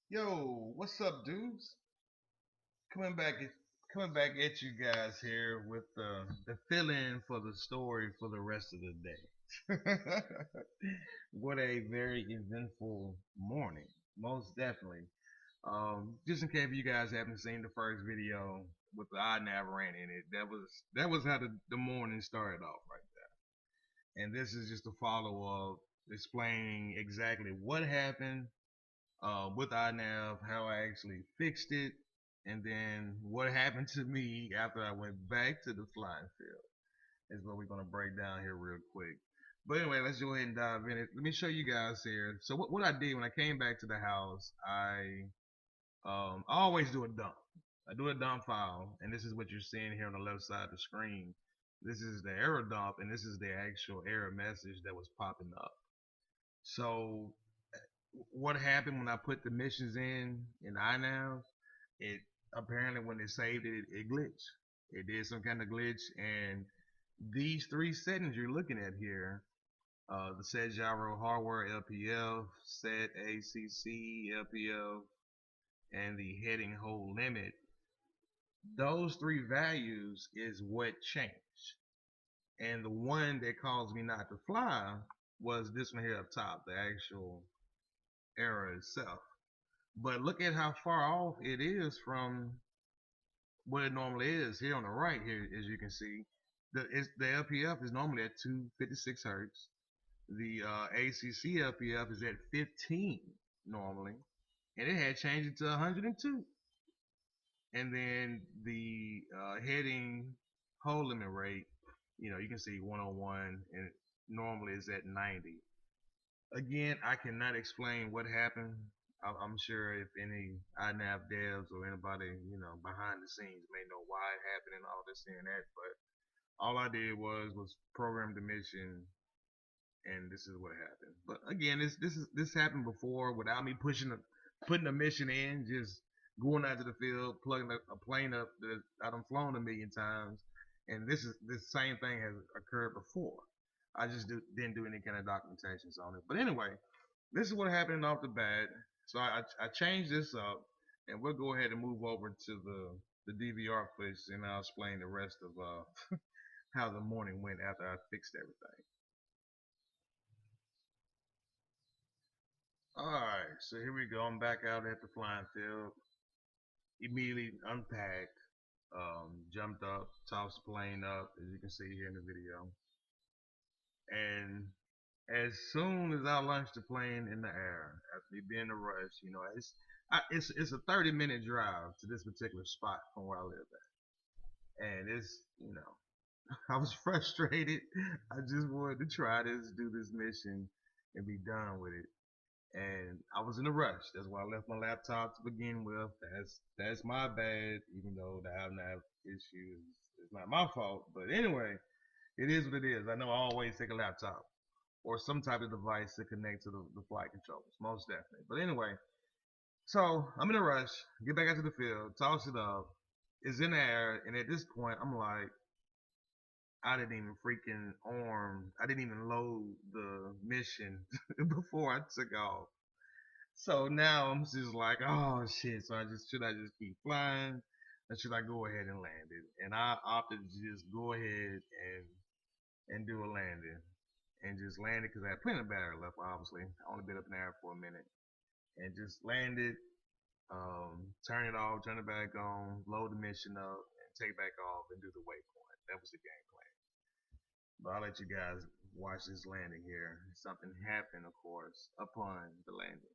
Yo, what's up, dudes? Coming back, coming back at you guys here with the fill-in for the story for the rest of the day. What a very eventful morning, most definitely. Just in case you guys haven't seen the first video with the INAV rant in it, that was how the morning started off right there. And this is just a follow up explaining exactly what happened with INAV, how I actually fixed it, and then what happened to me after I went back to the flying field is what we're gonna break down here real quick. But anyway, let's go ahead and dive in. Let me show you guys here. So what I did when I came back to the house, I always do a dump. I do a dump file, and this is what you're seeing here on the left side of the screen. This is the error dump, and this is the actual error message that was popping up. So what happened when I put the missions in INAV? It apparently when it saved it, it glitched. It did some kind of glitch, and these three settings you're looking at here, the set gyro hardware LPF, set ACC LPF, and the heading hold limit, those three values is what changed. And the one that caused me not to fly was this one here up top, the actual error itself. But look at how far off it is from what it normally is. Here on the right here, as you can see, the LPF is normally at 256 hertz. The ACC LPF is at 15 normally, and it had changed it to 102. And then the heading hold limit rate, you can see 101, and normally is at 90. Again, I cannot explain what happened. I'm sure if any INAV devs or anybody, behind the scenes may know why it happened and all this and that, but all I did was program the mission, and this is what happened. But again, this happened before without me putting a mission in, just going out to the field, plugging a plane up that I've flown a million times, and this same thing has occurred before. I just didn't do any kind of documentations on it. But anyway, this is what happened off the bat. So I changed this up, and we'll go ahead and move over to the DVR footage, and I'll explain the rest of how the morning went after I fixed everything. All right, so here we go. I'm back out at the flying field. Immediately unpacked, jumped up, tossed the plane up, as you can see here in the video, and as soon as I launched the plane in the air, after me being in a rush, it's a 30-minute drive to this particular spot from where I live at, and I was frustrated. I just wanted to try this, do this mission, and be done with it. And I was in a rush. That's why I left my laptop to begin with. That's my bad, even though the have issue is not my fault. But anyway, it is what it is. I know I always take a laptop or some type of device to connect to the flight controllers, most definitely. But anyway, so I'm in a rush, get back out to the field, toss it up, it's in the air, and at this point, I'm like, I didn't even freaking I didn't even load the mission before I took off. So now I'm just like, oh shit. So should I just keep flying, or should I go ahead and land it? And I opted to just go ahead and do a landing and just land it because I had plenty of battery left. Obviously, I only been up in the air for a minute and just landed, turn it off, turn it back on, load the mission up, and take back off and do the waypoint. That was the game plan. But I'll let you guys watch this landing here. Something happened, of course, upon the landing.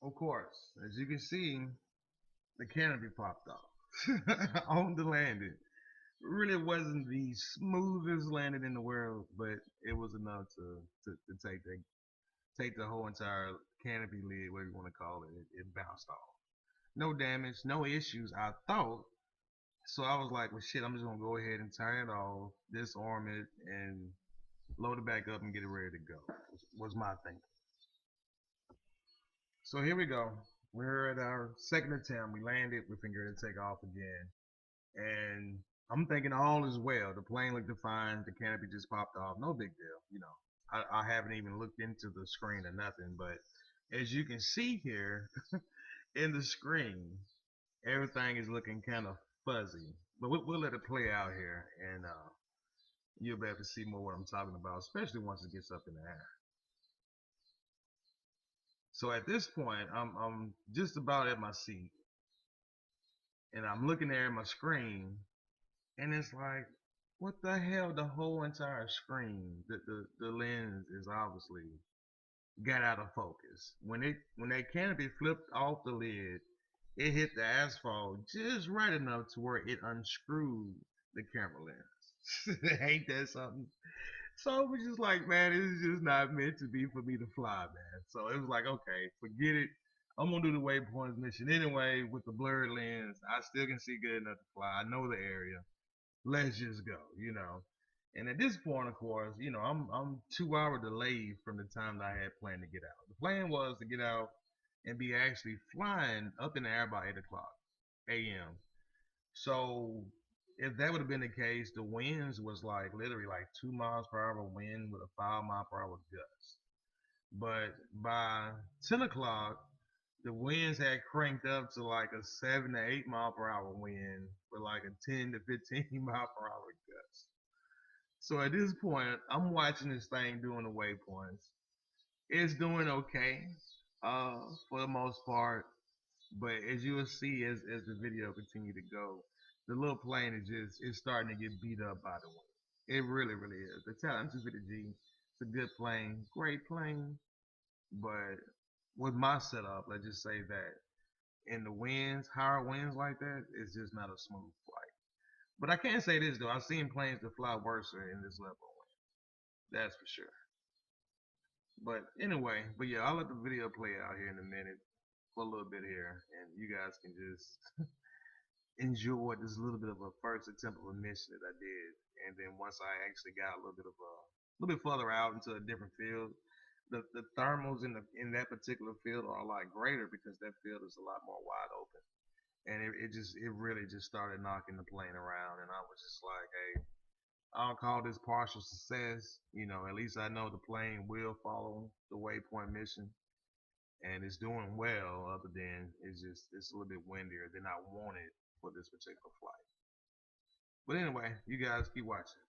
Of course, as you can see, the canopy popped off on the landing. Really wasn't the smoothest landing in the world, but it was enough to take the whole entire canopy lid, whatever you want to call it, it bounced off. No damage, no issues, I thought. So I was like, well, shit, I'm just gonna go ahead and turn it off, disarm it, and load it back up and get it ready to go. Was my thinking. So here we go. We're at our second attempt. We landed. We're finna take off again. And I'm thinking all is well. The plane looked fine. The canopy just popped off. No big deal. You know, I haven't even looked into the screen or nothing. But as you can see here in the screen, everything is looking kind of fuzzy. But we'll let it play out here, and you'll be able to see more what I'm talking about, especially once it gets up in the air. So at this point, I'm just about at my seat, and I'm looking there at my screen, and it's like, what the hell? The whole entire screen, the lens is obviously got out of focus. When that canopy flipped off the lid, it hit the asphalt just right enough to where it unscrewed the camera lens. Ain't that something? So it was just like, man, it's just not meant to be for me to fly, man. So it was like, okay, forget it. I'm gonna do the waypoints mission anyway with the blurred lens. I still can see good enough to fly. I know the area. Let's just go, you know. And at this point, of course, you know, I'm 2 hour delayed from the time that I had planned to get out. The plan was to get out and be actually flying up in the air by 8 o'clock a.m. So if that would have been the case, the winds was like literally like 2 miles per hour wind with a 5 mile per hour gust. But by 10 o'clock, the winds had cranked up to like a 7 to 8 mile per hour wind with like a 10 to 15 mile per hour gust. So at this point, I'm watching this thing doing the waypoints. It's doing okay, for the most part. But as you will see as the video continue to go, the little plane is starting to get beat up by the wind. It really, really is. The Talon 250G, it's a good plane, great plane, but with my setup, let's just say that in the winds, higher winds like that, it's just not a smooth flight. But I can say this though, I've seen planes that fly worse in this level of wind. That's for sure. But anyway, but yeah, I'll let the video play out here in a minute for a little bit here, and you guys can just enjoy this little bit of a first attempt of a mission that I did. And then once I actually got a little bit further out into a different field, the thermals in that particular field are a lot greater because that field is a lot more wide open. And it really just started knocking the plane around, and I was just like, hey, I'll call this partial success. You know, at least I know the plane will follow the waypoint mission, and it's doing well. Other than it's a little bit windier than I wanted for this particular flight. But anyway, you guys keep watching.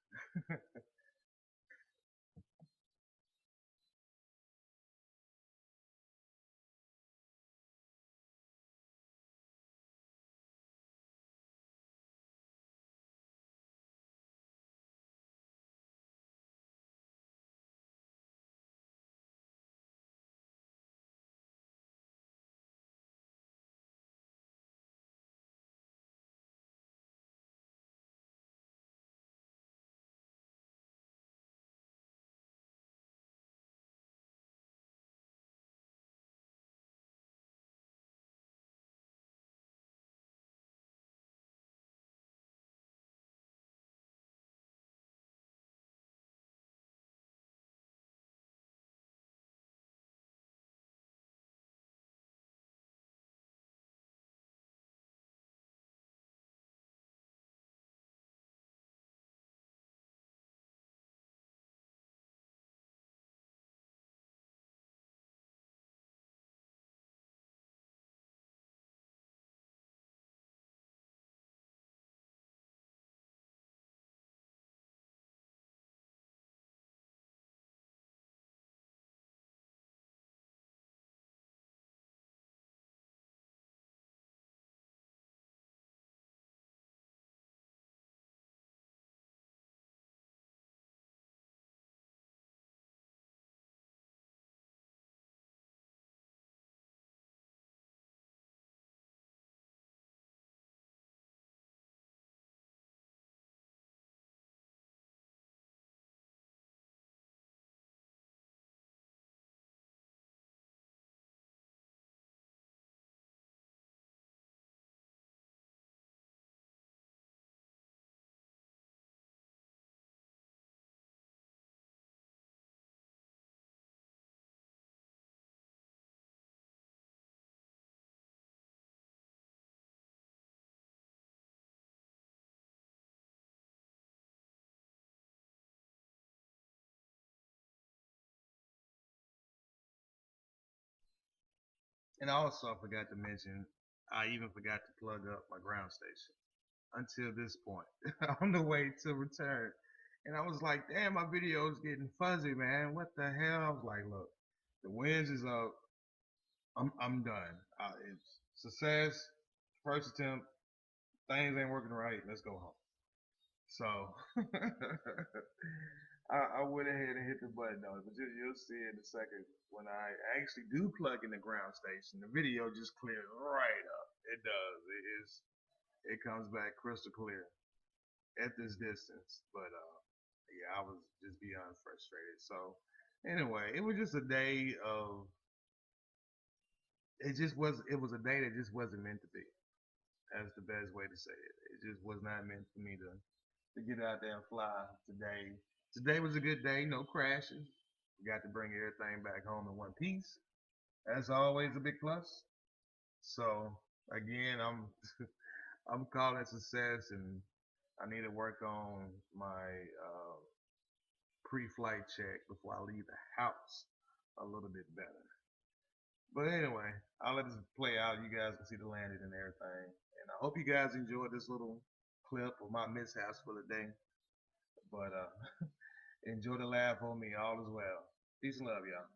And I also forgot to mention, I even forgot to plug up my ground station until this point on the way to return. And I was like, damn, my video is getting fuzzy, man. What the hell? I was like, look, the winds is up. I'm done. It's success. First attempt. Things ain't working right. Let's go home. So I went ahead and hit the button on it, but you'll see in a second when I actually do plug in the ground station, the video just clears right up. It does. It comes back crystal clear at this distance. But yeah, I was just beyond frustrated. So anyway, it was just a day of it was a day that just wasn't meant to be. That's the best way to say it. It just was not meant for me to get out there and fly today. Today was a good day, no crashes. We got to bring everything back home in one piece. That's always a big plus. So again, I'm calling success, and I need to work on my pre-flight check before I leave the house a little bit better. But anyway, I'll let this play out. You guys can see the landing and everything. And I hope you guys enjoyed this little clip of my mishaps for the day. But enjoy the laugh on me all as well. Peace and love, y'all.